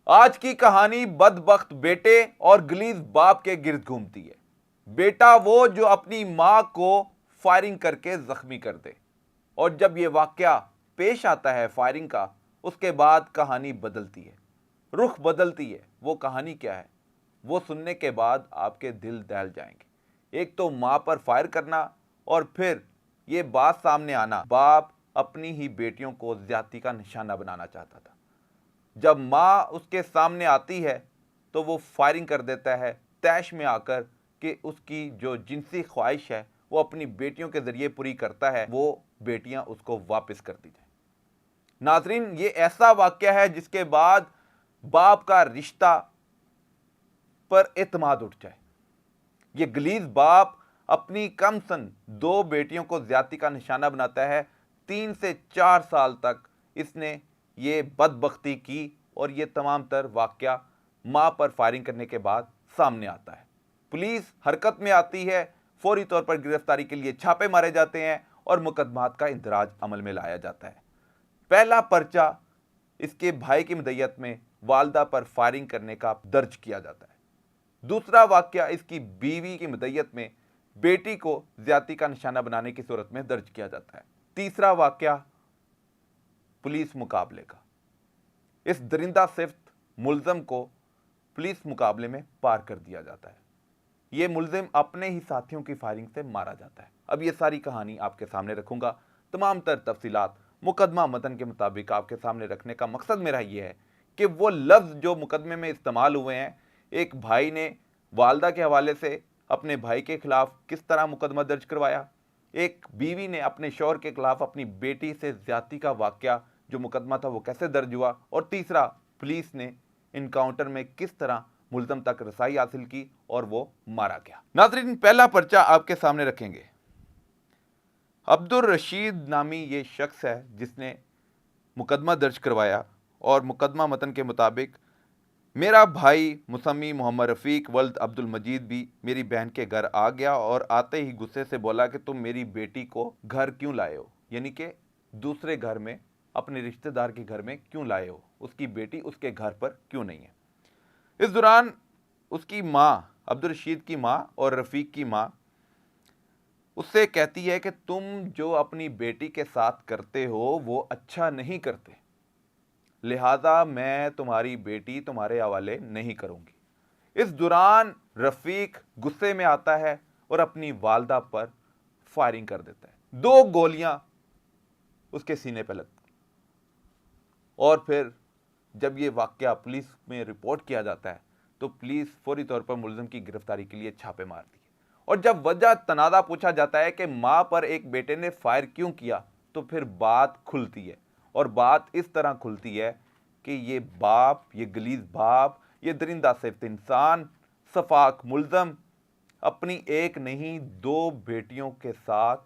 आज की कहानी बदबख्त बेटे और गलीज बाप के गिर्द घूमती है। बेटा वो जो अपनी मां को फायरिंग करके जख्मी कर दे, और जब यह वाकया पेश आता है फायरिंग का, उसके बाद कहानी बदलती है, रुख बदलती है। वो कहानी क्या है, वो सुनने के बाद आपके दिल दहल जाएंगे। एक तो मां पर फायर करना, और फिर ये बात सामने आना, बाप अपनी ही बेटियों को ज्यादती का निशाना बनाना चाहता था। जब माँ उसके सामने आती है तो वो फायरिंग कर देता है, तैश में आकर कि उसकी जो जिनसी ख्वाहिश है वो अपनी बेटियों के ज़रिए पूरी करता है, वो बेटियां उसको वापस कर दी जाए। नाजरीन, ये ऐसा वाक़या है जिसके बाद बाप का रिश्ता पर एतमाद उठ जाए। ये गलीज बाप अपनी कम सन 2 बेटियों को ज्यादती का निशाना बनाता है। 3 से 4 साल तक इसने ये बदबख्ती की, और ये तमाम तर वाकया मां पर फायरिंग करने के बाद सामने आता है। पुलिस हरकत में आती है, फौरी तौर पर गिरफ्तारी के लिए छापे मारे जाते हैं और मुकदमात का इंदराज अमल में लाया जाता है। पहला पर्चा इसके भाई की मदय्यत में वालदा पर फायरिंग करने का दर्ज किया जाता है। दूसरा वाकया इसकी बीवी की मदय्यत में बेटी को ज्यादती का निशाना बनाने की सूरत में दर्ज किया जाता है। तीसरा वाकया पुलिस मुकाबले का। इस दरिंदा सिफ्त मुल्ज़म को पुलिस मुकाबले में पार कर दिया जाता है। यह मुल्ज़िम अपने ही साथियों की फायरिंग से मारा जाता है। अब यह सारी कहानी आपके सामने रखूंगा। तमाम तर तफसीलात मुकदमा मतन के मुताबिक आपके सामने रखने का मकसद मेरा यह है कि वो लफ्ज़ जो मुकदमे में इस्तेमाल हुए हैं, एक भाई ने वालदा के हवाले से अपने भाई के खिलाफ किस तरह मुकदमा दर्ज करवाया, एक बीवी ने अपने शौहर के खिलाफ अपनी बेटी से ज्यादती का वाकया जो मुकदमा था वो कैसे दर्ज हुआ, और तीसरा पुलिस ने इनकाउंटर में किस तरह मुल्ज़म तक रसाई हासिल की और वो मारा गया। नाज़रीन, पहला पर्चा आपके सामने रखेंगे। अब्दुल रशीद नामी ये शख्स है जिसने मुकदमा दर्ज करवाया, और मुकदमा मतन के मुताबिक मेरा भाई मुसम्मी मोहम्मद रफ़ीक वल्द अब्दुल मजीद भी मेरी बहन के घर आ गया, और आते ही गुस्से से बोला कि तुम मेरी बेटी को घर क्यों लाए हो, यानी कि दूसरे घर में, अपने रिश्तेदार के घर में क्यों लाए हो, उसकी बेटी उसके घर पर क्यों नहीं है। इस दौरान उसकी माँ, अब्दुल रशीद की माँ और रफ़ीक की माँ उससे कहती है कि तुम जो अपनी बेटी के साथ करते हो वो अच्छा नहीं करते, लिहाजा मैं तुम्हारी बेटी तुम्हारे हवाले नहीं करूंगी। इस दौरान रफ़ीक गुस्से में आता है और अपनी वालदा पर फायरिंग कर देता है। 2 गोलियां उसके सीने पर लगती, और फिर जब ये वाकया पुलिस में रिपोर्ट किया जाता है तो पुलिस फौरी तौर पर मुल्ज़िम की गिरफ्तारी के लिए छापे मारती है। और जब वजह तनादा पूछा जाता है कि मां पर एक बेटे ने फायर क्यों किया, तो फिर बात खुलती है, और बात इस तरह खुलती है कि ये बाप, ये गलीज बाप, ये दरिंदा सिफ्त इंसान, सफाक मुल्ज़म अपनी एक नहीं 2 बेटियों के साथ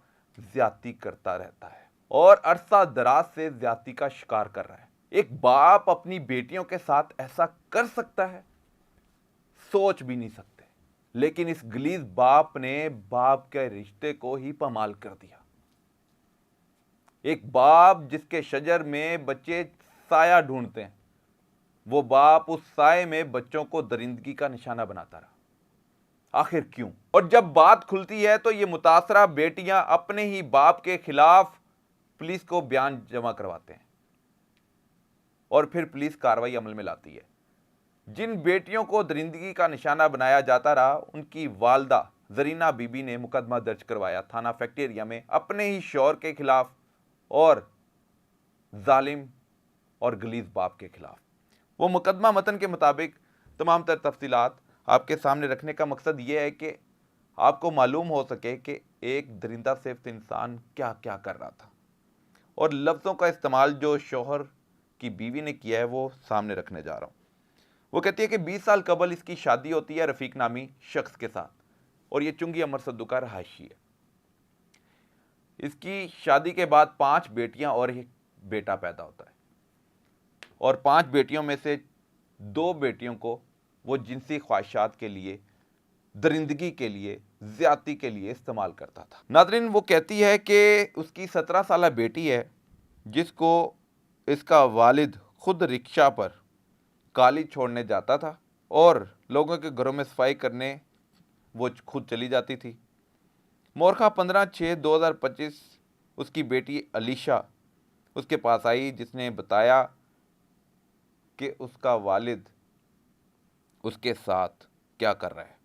ज्यादती करता रहता है, और अरसा दराज से ज्यादती का शिकार कर रहा है। एक बाप अपनी बेटियों के साथ ऐसा कर सकता है, सोच भी नहीं सकते। लेकिन इस गलीज बाप ने बाप के रिश्ते को ही पामाल कर दिया। एक बाप जिसके शजर में बच्चे साया ढूंढते हैं, वो बाप उस साए में बच्चों को दरिंदगी का निशाना बनाता रहा। आखिर क्यों? और जब बात खुलती है तो ये मुतासरा बेटियां अपने ही बाप के खिलाफ पुलिस को बयान जमा करवाते हैं, और फिर पुलिस कार्रवाई अमल में लाती है। जिन बेटियों को दरिंदगी का निशाना बनाया जाता रहा, उनकी वालदा जरीना बीबी ने मुकदमा दर्ज करवाया थाना फैक्ट्रिया में अपने ही शौहर के खिलाफ और जालिम और गलीज बाप के खिलाफ। वो मुकदमा मतन के मुताबिक तमाम तर तफसीलात आपके सामने रखने का मकसद ये है कि आपको मालूम हो सके कि एक दरिंदा सिफ्त इंसान क्या क्या कर रहा था, और लफ्ज़ों का इस्तेमाल जो शौहर की बीवी ने किया है वो सामने रखने जा रहा हूँ। वो कहती है कि 20 साल कबल इसकी शादी होती है रफ़ीक नामी शख्स के साथ, और ये चुंगी अमर सद्दू का रहायशी है। इसकी शादी के बाद 5 बेटियां और एक बेटा पैदा होता है, और 5 बेटियों में से 2 बेटियों को वो जिनसी ख्वाहिशात के लिए, दरिंदगी के लिए, ज्यादती के लिए इस्तेमाल करता था। नादरीन, वो कहती है कि उसकी 17 साल बेटी है जिसको इसका वालिद खुद रिक्शा पर काली छोड़ने जाता था और लोगों के घरों में सफाई करने वो खुद चली जाती थी। मोरखा 15/6/2025 उसकी बेटी अलीशा उसके पास आई, जिसने बताया कि उसका वालिद उसके साथ क्या कर रहा है।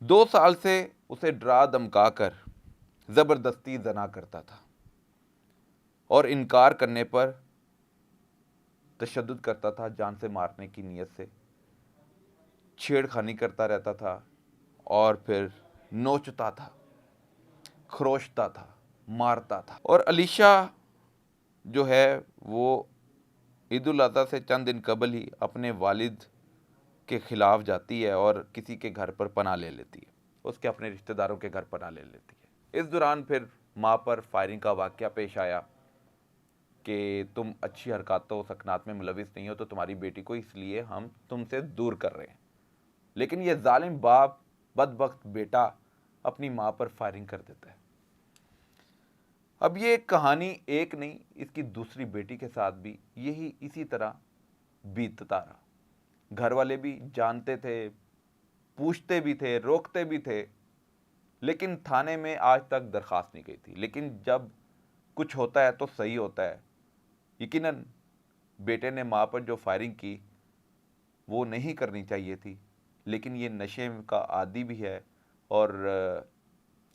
2 साल से उसे डरा धमका कर ज़बरदस्ती जना करता था और इनकार करने पर तशद्दुद करता था, जान से मारने की नीयत से छेड़खानी करता रहता था और फिर नोचता था, खरोचता था, मारता था। और अलीशा जो है वो ईद उल अज़हा से चंद दिन कबल ही अपने वालिद के ख़िलाफ़ जाती है और किसी के घर पर पनाह ले लेती है, उसके अपने रिश्तेदारों के घर पनाह ले लेती है। इस दौरान फिर माँ पर फायरिंग का वाक़या पेश आया कि तुम अच्छी हरकतों सकनात में मुलविस नहीं हो, तो तुम्हारी बेटी को इसलिए हम तुमसे दूर कर रहे हैं। लेकिन ये जालिम बाप, बदबख्त बेटा अपनी माँ पर फायरिंग कर देता है। अब ये कहानी एक नहीं, इसकी दूसरी बेटी के साथ भी यही इसी तरह बीतता रहा। घर वाले भी जानते थे, पूछते भी थे, रोकते भी थे, लेकिन थाने में आज तक दरखास्त नहीं गई थी। लेकिन जब कुछ होता है तो सही होता है। यकीनन बेटे ने माँ पर जो फायरिंग की वो नहीं करनी चाहिए थी, लेकिन ये नशे का आदी भी है और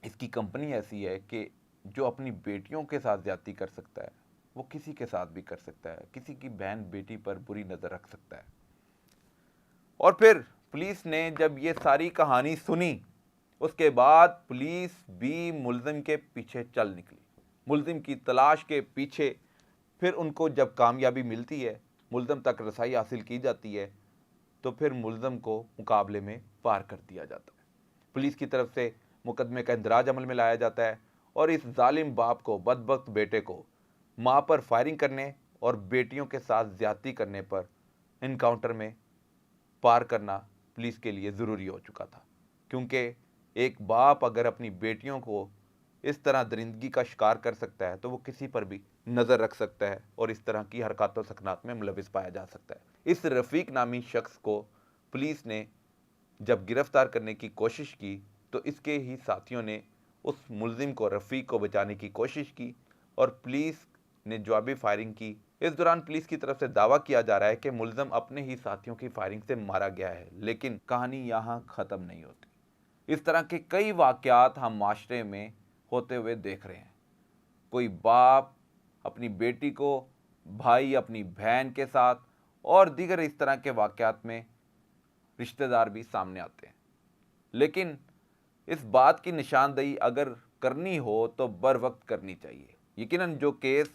इसकी कंपनी ऐसी है कि जो अपनी बेटियों के साथ ज्यादती कर सकता है वो किसी के साथ भी कर सकता है, किसी की बहन बेटी पर बुरी नज़र रख सकता है। और फिर पुलिस ने जब ये सारी कहानी सुनी, उसके बाद पुलिस भी मुल्जिम के पीछे चल निकली। मुल्जिम की तलाश के पीछे फिर उनको जब कामयाबी मिलती है, मुल्जिम तक रसाई हासिल की जाती है, तो फिर मुल्जिम को मुकाबले में पार कर दिया जाता है। पुलिस की तरफ से मुकदमे का इंदराज अमल में लाया जाता है और इस जालिम बाप को, बदबख्त बेटे को माँ पर फायरिंग करने और बेटियों के साथ ज्यादती करने पर इनकाउंटर में पार करना पुलिस के लिए ज़रूरी हो चुका था। क्योंकि एक बाप अगर अपनी बेटियों को इस तरह दरिंदगी का शिकार कर सकता है तो वो किसी पर भी नज़र रख सकता है और इस तरह की हरकतों सकनात में मुलविस पाया जा सकता है। इस रफ़ीक नामी शख्स को पुलिस ने जब गिरफ्तार करने की कोशिश की तो इसके ही साथियों ने उस मुल्जिम को, रफ़ीक को बचाने की कोशिश की और पुलिस ने जवाबी फायरिंग की। इस दौरान पुलिस की तरफ से दावा किया जा रहा है कि मुल्जिम अपने ही साथियों की फायरिंग से मारा गया है, लेकिन कहानी यहाँ ख़त्म नहीं होती। इस तरह के कई वाक़यात हम माशरे में होते हुए देख रहे हैं। कोई बाप अपनी बेटी को, भाई अपनी बहन के साथ और दीगर इस तरह के वाक़यात में रिश्तेदार भी सामने आते हैं। लेकिन इस बात की निशानदेही अगर करनी हो तो बर वक्त करनी चाहिए। यकीनन जो केस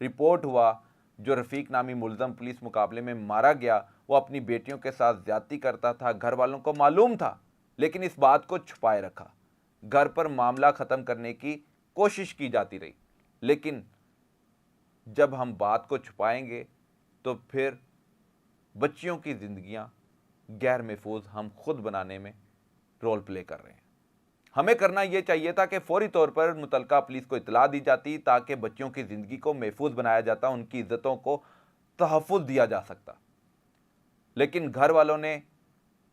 रिपोर्ट हुआ, जो रफ़ीक नामी मुल्ज़म पुलिस मुकाबले में मारा गया, वो अपनी बेटियों के साथ ज़्यादती करता था, घर वालों को मालूम था, लेकिन इस बात को छुपाए रखा। घर पर मामला ख़त्म करने की कोशिश की जाती रही, लेकिन जब हम बात को छुपाएंगे तो फिर बच्चियों की ज़िंदगियाँ गैर महफूज हम खुद बनाने में रोल प्ले कर रहे हैं। हमें करना यह चाहिए था कि फौरी तौर पर मुतलका पुलिस को इतला दी जाती ताकि बच्चियों की ज़िंदगी को महफूज बनाया जाता, उनकी इज्जतों को तहफ़्फ़ुज़ दिया जा सकता। लेकिन घर वालों ने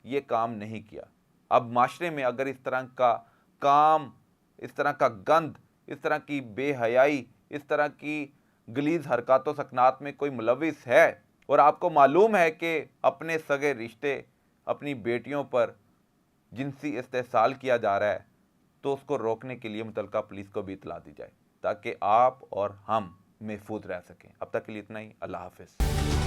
ये काम नहीं किया। अब माशरे में अगर इस तरह का काम, इस तरह का गंद, इस तरह की बेहयाई, इस तरह की गलीज़ हरकतों सकनात में कोई मुलविस है और आपको मालूम है कि अपने सगे रिश्ते, अपनी बेटियों पर जिनसी इस्तेहसाल किया जा रहा है, तो उसको रोकने के लिए मुतलका पुलिस को भी इतला दी जाए ताकि आप और हम महफूज रह सकें। अब तक के लिए इतना ही। अल्लाह हाफ़िज़।